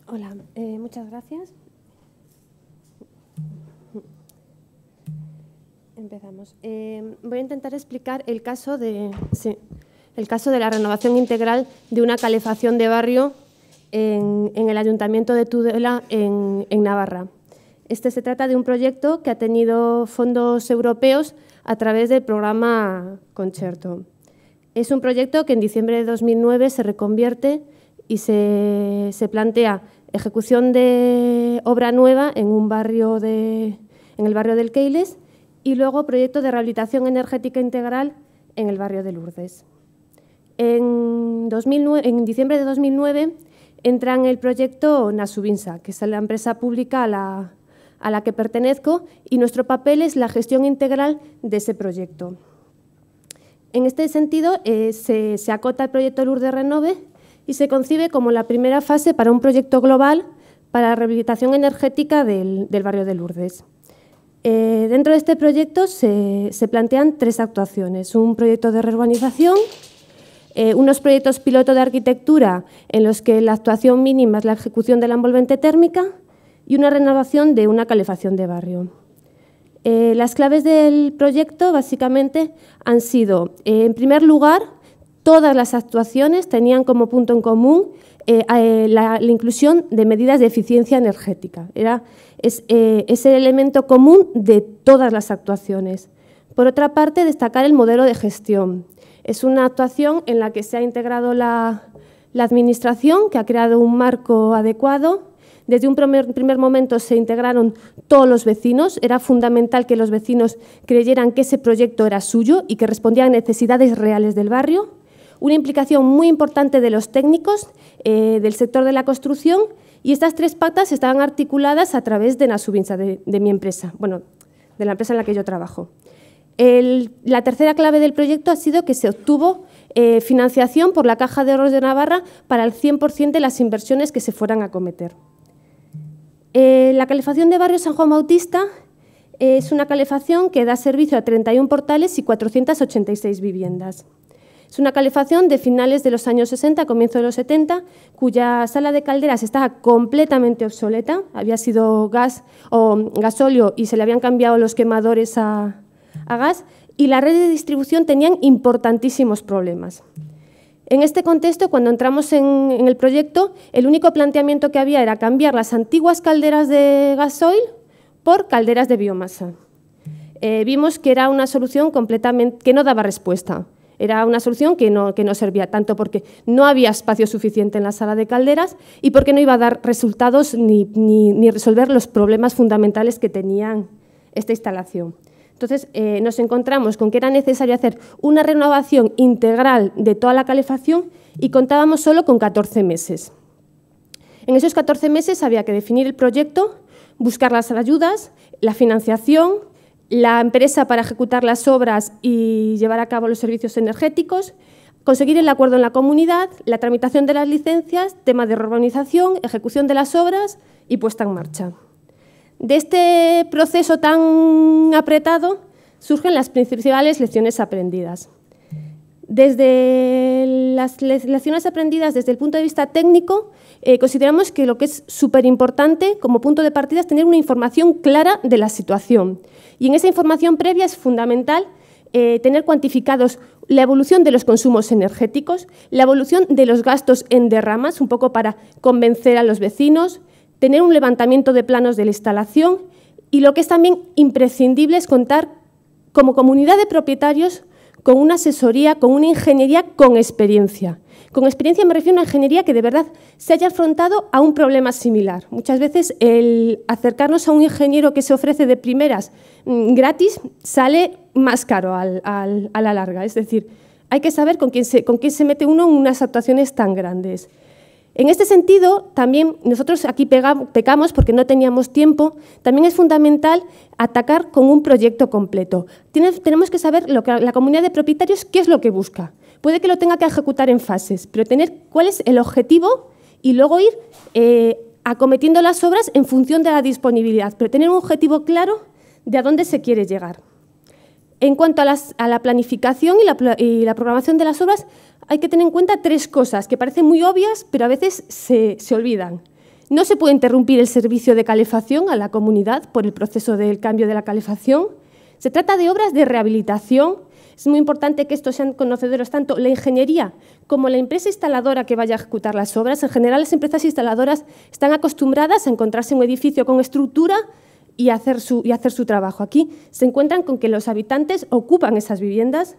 Hola, muchas gracias. Empezamos. Voy a intentar explicar el caso de la renovación integral de una calefacción de barrio en el Ayuntamiento de Tudela, en Navarra. Se trata de un proyecto que ha tenido fondos europeos a través del programa Concerto. Es un proyecto que en diciembre de 2009 se reconvierte y se plantea ejecución de obra nueva en el barrio del Keiles y luego proyecto de rehabilitación energética integral en el barrio de Lourdes. En diciembre de 2009 entra en el proyecto Nasubinsa, que es la empresa pública a la que pertenezco, y nuestro papel es la gestión integral de ese proyecto. En este sentido, se acota el proyecto Lourdes Renove y se concibe como la primera fase para un proyecto global para la rehabilitación energética del barrio de Lourdes. Dentro de este proyecto se plantean 3 actuaciones: un proyecto de reurbanización, unos proyectos piloto de arquitectura en los que la actuación mínima es la ejecución de la envolvente térmica y una renovación de una calefacción de barrio. Las claves del proyecto básicamente han sido, en primer lugar, todas las actuaciones tenían como punto en común la inclusión de medidas de eficiencia energética. Es el elemento común de todas las actuaciones. Por otra parte, destacar el modelo de gestión. Es una actuación en la que se ha integrado la Administración, que ha creado un marco adecuado. Desde un primer momento se integraron todos los vecinos. Era fundamental que los vecinos creyeran que ese proyecto era suyo y que respondía a necesidades reales del barrio. Una implicación muy importante de los técnicos del sector de la construcción, y estas 3 patas estaban articuladas a través de Nasubinsa, de mi empresa, bueno, de la empresa en la que yo trabajo. La tercera clave del proyecto ha sido que se obtuvo financiación por la Caja de Ahorros de Navarra para el 100% de las inversiones que se fueran a acometer. La calefacción de barrio San Juan Bautista es una calefacción que da servicio a 31 portales y 486 viviendas. Es una calefacción de finales de los años 60, comienzo de los 70, cuya sala de calderas estaba completamente obsoleta. Había sido gas o gasóleo y se le habían cambiado los quemadores a gas, y la red de distribución tenían importantísimos problemas. En este contexto, cuando entramos en el proyecto, el único planteamiento que había era cambiar las antiguas calderas de gasoil por calderas de biomasa. Vimos que era una solución que no daba respuesta. Era una solución que no servía tanto porque no había espacio suficiente en la sala de calderas y porque no iba a dar resultados ni resolver los problemas fundamentales que tenían esta instalación. Entonces, nos encontramos con que era necesario hacer una renovación integral de toda la calefacción y contábamos solo con 14 meses. En esos 14 meses había que definir el proyecto, buscar las ayudas, la financiación, la empresa para ejecutar las obras y llevar a cabo los servicios energéticos, conseguir el acuerdo en la comunidad, la tramitación de las licencias, tema de reurbanización, ejecución de las obras y puesta en marcha. De este proceso tan apretado surgen las principales lecciones aprendidas. Desde las lecciones aprendidas desde el punto de vista técnico, consideramos que lo que es súper importante como punto de partida es tener una información clara de la situación. Y en esa información previa es fundamental tener cuantificados la evolución de los consumos energéticos, la evolución de los gastos en derramas, un poco para convencer a los vecinos, tener un levantamiento de planos de la instalación, y lo que es también imprescindible es contar como comunidad de propietarios con una asesoría, con una ingeniería con experiencia. Con experiencia me refiero a una ingeniería que de verdad se haya afrontado a un problema similar. Muchas veces el acercarnos a un ingeniero que se ofrece de primeras gratis sale más caro a la larga. Es decir, hay que saber con quién se mete uno en unas actuaciones tan grandes. En este sentido, también nosotros aquí pecamos porque no teníamos tiempo. También es fundamental atacar con un proyecto completo. Tenemos que saber la comunidad de propietarios qué es lo que busca. Puede que lo tenga que ejecutar en fases, pero tener cuál es el objetivo y luego ir acometiendo las obras en función de la disponibilidad, pero tener un objetivo claro de a dónde se quiere llegar. En cuanto a la planificación y la programación de las obras, hay que tener en cuenta 3 cosas que parecen muy obvias, pero a veces se olvidan. No se puede interrumpir el servicio de calefacción a la comunidad por el proceso del cambio de la calefacción. Se trata de obras de rehabilitación. Es muy importante que estos sean conocedores tanto la ingeniería como la empresa instaladora que vaya a ejecutar las obras. En general, las empresas instaladoras están acostumbradas a encontrarse en un edificio con estructura y hacer su trabajo. Aquí se encuentran con que los habitantes ocupan esas viviendas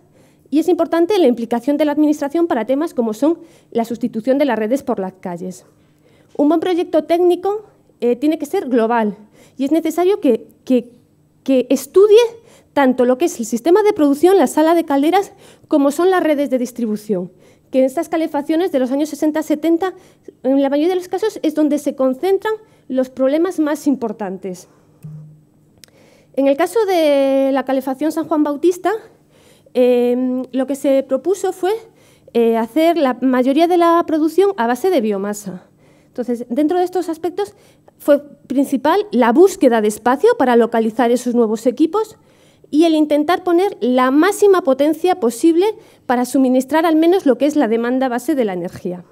y es importante la implicación de la Administración para temas como son la sustitución de las redes por las calles. Un buen proyecto técnico tiene que ser global y es necesario que estudie tanto lo que es el sistema de producción, la sala de calderas, como son las redes de distribución, que en estas calefacciones de los años 60-70, en la mayoría de los casos, es donde se concentran los problemas más importantes. En el caso de la calefacción San Juan Bautista, lo que se propuso fue hacer la mayoría de la producción a base de biomasa. Entonces, dentro de estos aspectos fue principal la búsqueda de espacio para localizar esos nuevos equipos y el intentar poner la máxima potencia posible para suministrar al menos lo que es la demanda base de la energía.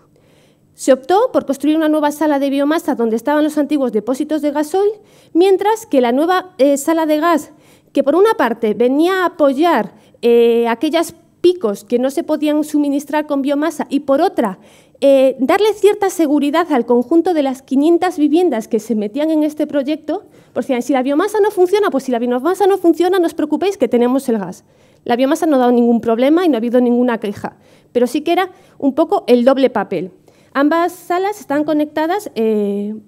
Se optó por construir una nueva sala de biomasa donde estaban los antiguos depósitos de gasoil, mientras que la nueva sala de gas, que por una parte venía a apoyar aquellos picos que no se podían suministrar con biomasa y por otra darle cierta seguridad al conjunto de las 500 viviendas que se metían en este proyecto, porque si la biomasa no funciona, pues si la biomasa no funciona, no os preocupéis que tenemos el gas. La biomasa no ha dado ningún problema y no ha habido ninguna queja, pero sí que era un poco el doble papel. Ambas salas están conectadas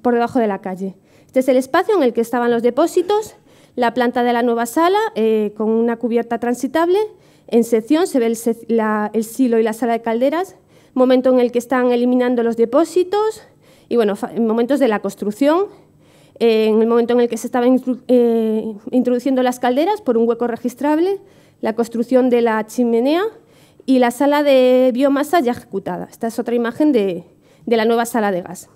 por debajo de la calle. Este es el espacio en el que estaban los depósitos, la planta de la nueva sala con una cubierta transitable. En sección se ve el silo y la sala de calderas, momento en el que están eliminando los depósitos y, bueno, en momentos de la construcción, en el momento en el que se estaban introduciendo las calderas por un hueco registrable, la construcción de la chimenea y la sala de biomasa ya ejecutada. Esta es otra imagen de la nueva sala de gas.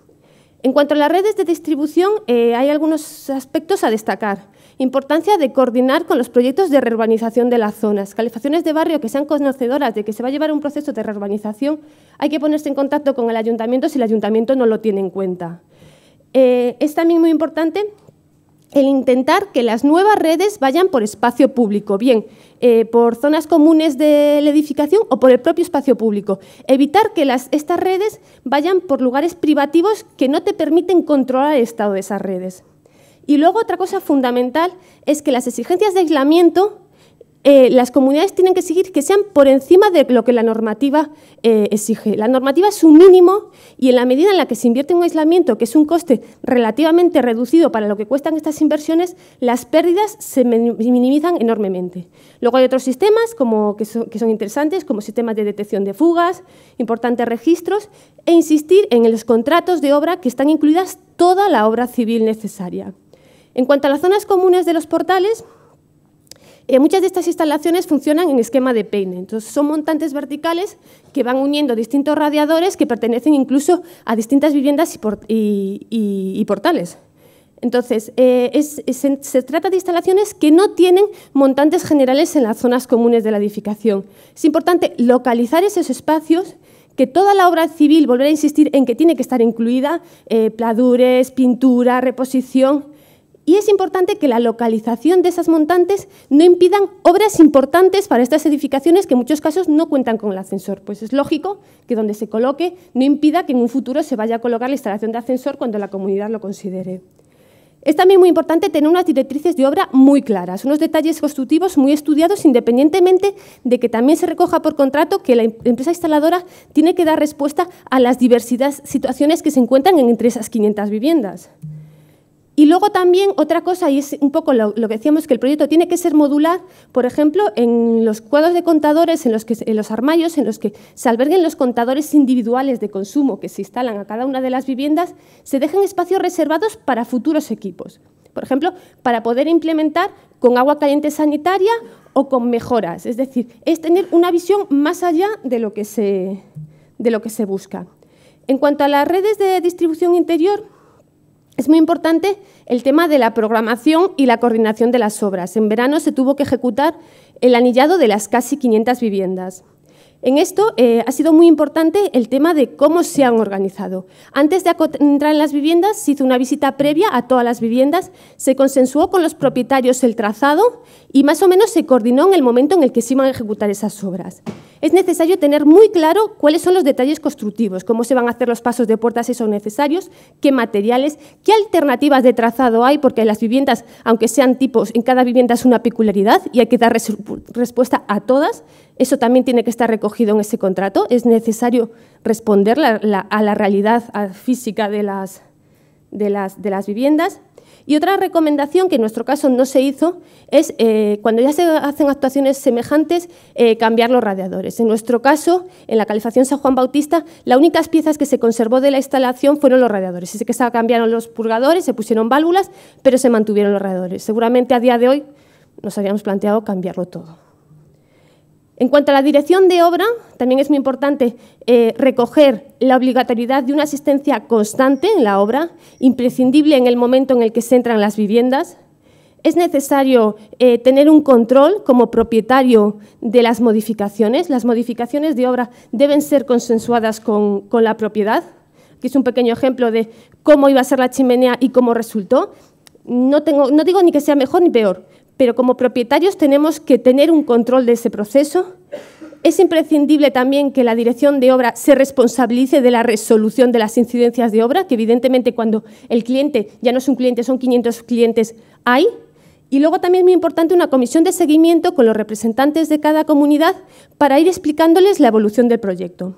En cuanto a las redes de distribución, hay algunos aspectos a destacar. Importancia de coordinar con los proyectos de reurbanización de las zonas. Calefacciones de barrio que sean conocedoras de que se va a llevar un proceso de reurbanización, hay que ponerse en contacto con el ayuntamiento si el ayuntamiento no lo tiene en cuenta. Es también muy importante el intentar que las nuevas redes vayan por espacio público, bien por zonas comunes de la edificación o por el propio espacio público. Evitar que estas redes vayan por lugares privativos que no te permiten controlar el estado de esas redes. Y luego otra cosa fundamental es que las exigencias de aislamiento, las comunidades tienen que exigir que sean por encima de lo que la normativa exige. La normativa es un mínimo y en la medida en la que se invierte en un aislamiento, que es un coste relativamente reducido para lo que cuestan estas inversiones, las pérdidas se minimizan enormemente. Luego hay otros sistemas que son interesantes, como sistemas de detección de fugas, importantes registros, e insistir en los contratos de obra que están incluidas toda la obra civil necesaria. En cuanto a las zonas comunes de los portales, muchas de estas instalaciones funcionan en esquema de peine. Entonces, son montantes verticales que van uniendo distintos radiadores que pertenecen incluso a distintas viviendas y portales. Entonces, se trata de instalaciones que no tienen montantes generales en las zonas comunes de la edificación. Es importante localizar esos espacios, que toda la obra civil, volver a insistir en que tiene que estar incluida, pladures, pintura, reposición. Y es importante que la localización de esas montantes no impidan obras importantes para estas edificaciones que en muchos casos no cuentan con el ascensor. Pues es lógico que donde se coloque no impida que en un futuro se vaya a colocar la instalación de ascensor cuando la comunidad lo considere. Es también muy importante tener unas directrices de obra muy claras, unos detalles constructivos muy estudiados, independientemente de que también se recoja por contrato que la empresa instaladora tiene que dar respuesta a las diversas situaciones que se encuentran entre esas 500 viviendas. Y luego también otra cosa, y es un poco lo que decíamos, que el proyecto tiene que ser modular, por ejemplo, en los cuadros de contadores, en los armarios, en los que se alberguen los contadores individuales de consumo que se instalan a cada una de las viviendas, se dejen espacios reservados para futuros equipos. Por ejemplo, para poder implementar con agua caliente sanitaria o con mejoras. Es decir, es tener una visión más allá de lo que se busca. En cuanto a las redes de distribución interior, es muy importante el tema de la programación y la coordinación de las obras. En verano se tuvo que ejecutar el anillado de las casi 500 viviendas. En esto ha sido muy importante el tema de cómo se han organizado. Antes de entrar en las viviendas, se hizo una visita previa a todas las viviendas, se consensuó con los propietarios el trazado y más o menos se coordinó en el momento en el que se iban a ejecutar esas obras. Es necesario tener muy claro cuáles son los detalles constructivos, cómo se van a hacer los pasos de puertas si son necesarios, qué materiales, qué alternativas de trazado hay, porque las viviendas, aunque sean tipos, en cada vivienda es una peculiaridad y hay que dar respuesta a todas. Eso también tiene que estar recogido en ese contrato. Es necesario responder a la realidad física de las viviendas. Y otra recomendación que en nuestro caso no se hizo es, cuando ya se hacen actuaciones semejantes, cambiar los radiadores. En nuestro caso, en la calefacción San Juan Bautista, las únicas piezas que se conservó de la instalación fueron los radiadores. Sí que se cambiaron los purgadores, se pusieron válvulas, pero se mantuvieron los radiadores. Seguramente a día de hoy nos habíamos planteado cambiarlo todo. En cuanto a la dirección de obra, también es muy importante recoger la obligatoriedad de una asistencia constante en la obra, imprescindible en el momento en el que se entran las viviendas. Es necesario tener un control como propietario de las modificaciones. Las modificaciones de obra deben ser consensuadas con la propiedad. Aquí es un pequeño ejemplo de cómo iba a ser la chimenea y cómo resultó. No digo ni que sea mejor ni peor, pero como propietarios tenemos que tener un control de ese proceso. Es imprescindible también que la dirección de obra se responsabilice de la resolución de las incidencias de obra, que evidentemente cuando el cliente ya no es un cliente, son 500 clientes, hay. Y luego también es muy importante una comisión de seguimiento con los representantes de cada comunidad para ir explicándoles la evolución del proyecto.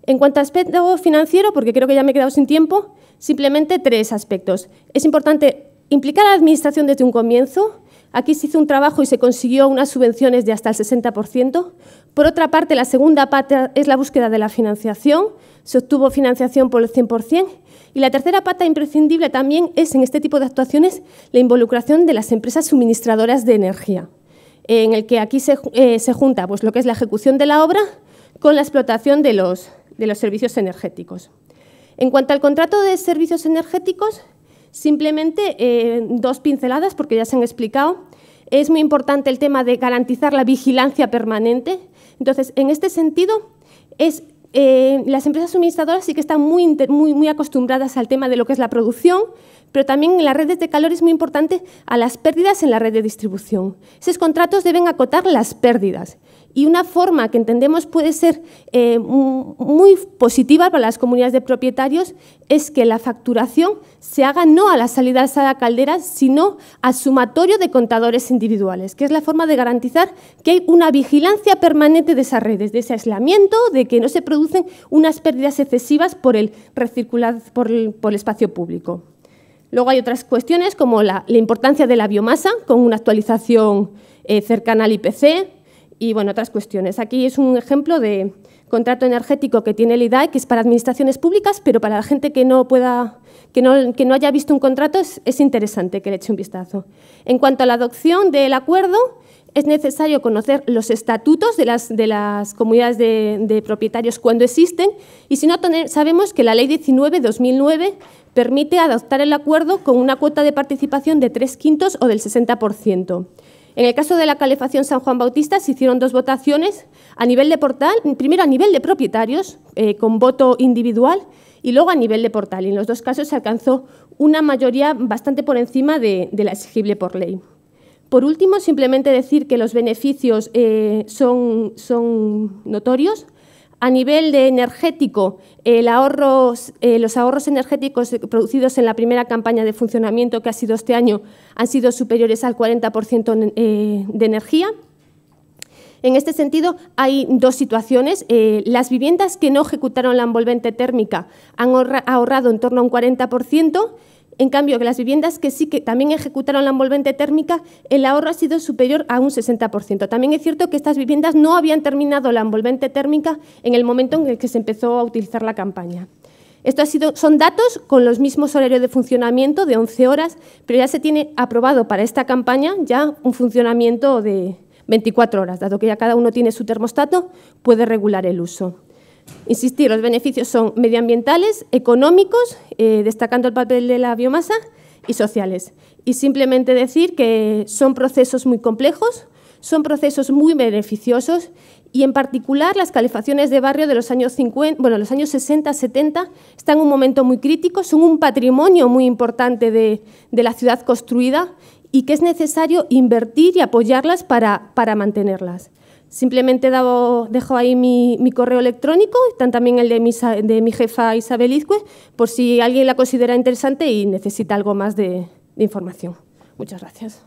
En cuanto a aspecto financiero, porque creo que ya me he quedado sin tiempo, simplemente 3 aspectos. Es importante implicar a la Administración desde un comienzo. Aquí se hizo un trabajo y se consiguió unas subvenciones de hasta el 60%. Por otra parte, la segunda pata es la búsqueda de la financiación. Se obtuvo financiación por el 100%. Y la tercera pata imprescindible también es, en este tipo de actuaciones, la involucración de las empresas suministradoras de energía, en el que aquí se junta pues, lo que es la ejecución de la obra con la explotación de los servicios energéticos. En cuanto al contrato de servicios energéticos, simplemente 2 pinceladas, porque ya se han explicado. Es muy importante el tema de garantizar la vigilancia permanente. Entonces, en este sentido, las empresas suministradoras sí que están muy acostumbradas al tema de lo que es la producción, pero también en las redes de calor es muy importante a las pérdidas en la red de distribución. Esos contratos deben acotar las pérdidas. Y una forma que entendemos puede ser muy positiva para las comunidades de propietarios es que la facturación se haga no a la salida de la caldera, sino al sumatorio de contadores individuales, que es la forma de garantizar que hay una vigilancia permanente de esas redes, de ese aislamiento, de que no se producen unas pérdidas excesivas por el espacio público. Luego hay otras cuestiones como la importancia de la biomasa, con una actualización cercana al IPC, y bueno, otras cuestiones. Aquí es un ejemplo de contrato energético que tiene el IDAE, que es para administraciones públicas, pero para la gente que no haya visto un contrato es interesante que le eche un vistazo. En cuanto a la adopción del acuerdo, es necesario conocer los estatutos de las comunidades de propietarios cuando existen, y si no, sabemos que la Ley 19/2009 permite adoptar el acuerdo con una cuota de participación de 3/5 o del 60%. En el caso de la calefacción San Juan Bautista se hicieron 2 votaciones a nivel de portal, primero a nivel de propietarios, con voto individual, y luego a nivel de portal. Y en los 2 casos se alcanzó una mayoría bastante por encima de la exigible por ley. Por último, simplemente decir que los beneficios son notorios. A nivel de energético, los ahorros energéticos producidos en la primera campaña de funcionamiento, que ha sido este año, han sido superiores al 40% de energía. En este sentido, hay 2 situaciones. Las viviendas que no ejecutaron la envolvente térmica han ahorrado en torno a un 40%. En cambio, que las viviendas que sí que también ejecutaron la envolvente térmica, el ahorro ha sido superior a un 60%. También es cierto que estas viviendas no habían terminado la envolvente térmica en el momento en el que se empezó a utilizar la campaña. Son datos con los mismos horarios de funcionamiento de 11 horas, pero ya se tiene aprobado para esta campaña ya un funcionamiento de 24 horas, dado que ya cada uno tiene su termostato, puede regular el uso. Insistir, los beneficios son medioambientales, económicos, destacando el papel de la biomasa, y sociales. Y simplemente decir que son procesos muy complejos, son procesos muy beneficiosos Y en particular las calefacciones de barrio de los años 60, 70 están en un momento muy crítico, son un patrimonio muy importante de la ciudad construida y que es necesario invertir y apoyarlas para mantenerlas. Simplemente dejo ahí mi correo electrónico, están también el de mi jefa Isabel Izcue, por si alguien la considera interesante y necesita algo más de información. Muchas gracias.